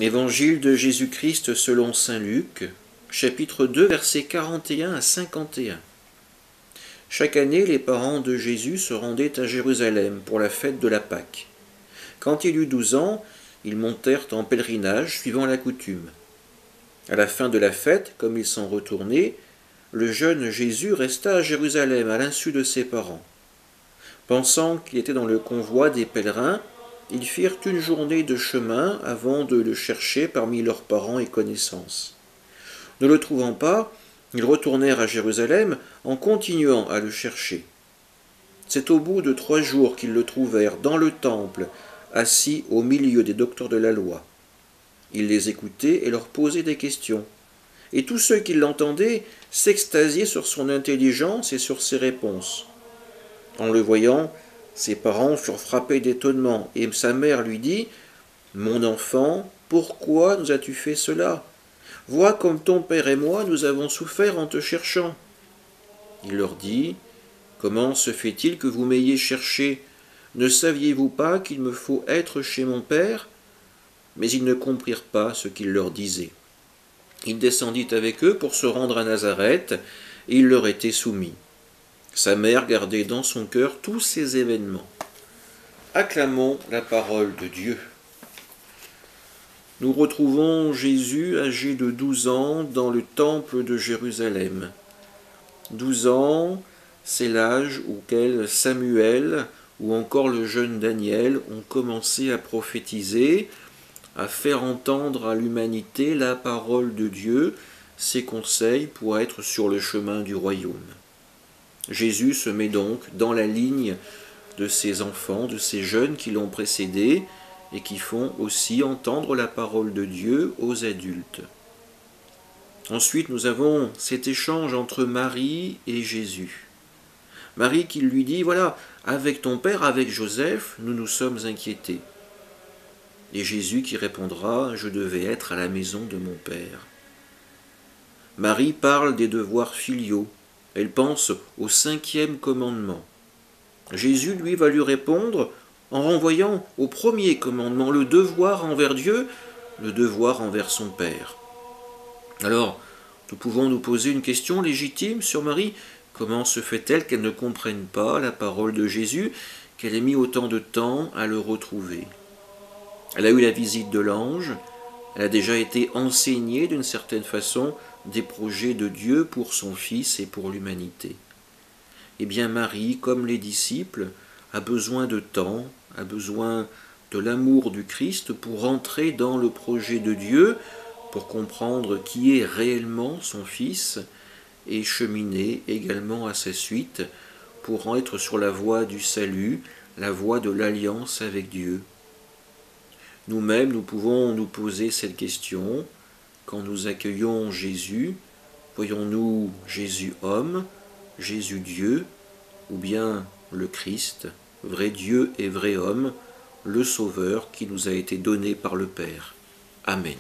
Évangile de Jésus-Christ selon saint Luc, chapitre 2, versets 41 à 51. Chaque année, les parents de Jésus se rendaient à Jérusalem pour la fête de la Pâque. Quand il eut 12 ans, ils montèrent en pèlerinage suivant la coutume. À la fin de la fête, comme ils s'en retournaient, le jeune Jésus resta à Jérusalem à l'insu de ses parents. Pensant qu'il était dans le convoi des pèlerins, ils firent une journée de chemin avant de le chercher parmi leurs parents et connaissances. Ne le trouvant pas, ils retournèrent à Jérusalem en continuant à le chercher. C'est au bout de 3 jours qu'ils le trouvèrent dans le temple, assis au milieu des docteurs de la loi. Il les écoutait et leur posait des questions. Et tous ceux qui l'entendaient s'extasiaient sur son intelligence et sur ses réponses. En le voyant, ses parents furent frappés d'étonnement, et sa mère lui dit « Mon enfant, pourquoi nous as-tu fait cela? Vois comme ton père et moi nous avons souffert en te cherchant. » Il leur dit « Comment se fait-il que vous m'ayez cherché? Ne saviez-vous pas qu'il me faut être chez mon père ?» Mais ils ne comprirent pas ce qu'il leur disait. Il descendit avec eux pour se rendre à Nazareth, et il leur était soumis. Sa mère gardait dans son cœur tous ces événements. Acclamons la parole de Dieu. Nous retrouvons Jésus âgé de 12 ans dans le temple de Jérusalem. 12 ans, c'est l'âge auquel Samuel ou encore le jeune Daniel ont commencé à prophétiser, à faire entendre à l'humanité la parole de Dieu, ses conseils pour être sur le chemin du royaume. Jésus se met donc dans la ligne de ces enfants, de ces jeunes qui l'ont précédé et qui font aussi entendre la parole de Dieu aux adultes. Ensuite, nous avons cet échange entre Marie et Jésus. Marie qui lui dit « Voilà, avec ton père, avec Joseph, nous nous sommes inquiétés. » Et Jésus qui répondra « Je devais être à la maison de mon père. » Marie parle des devoirs filiaux. Elle pense au 5e commandement. Jésus, lui, va lui répondre en renvoyant au 1er commandement, le devoir envers Dieu, le devoir envers son Père. Alors, nous pouvons nous poser une question légitime sur Marie. Comment se fait-elle qu'elle ne comprenne pas la parole de Jésus, qu'elle ait mis autant de temps à le retrouver? Elle a eu la visite de l'ange, elle a déjà été enseignée d'une certaine façon des projets de Dieu pour son Fils et pour l'humanité. Eh bien Marie, comme les disciples, a besoin de temps, a besoin de l'amour du Christ pour entrer dans le projet de Dieu, pour comprendre qui est réellement son Fils et cheminer également à sa suite pour être sur la voie du salut, la voie de l'alliance avec Dieu. Nous-mêmes, nous pouvons nous poser cette question. Quand nous accueillons Jésus, voyons-nous Jésus homme, Jésus Dieu, ou bien le Christ, vrai Dieu et vrai homme, le Sauveur qui nous a été donné par le Père. Amen.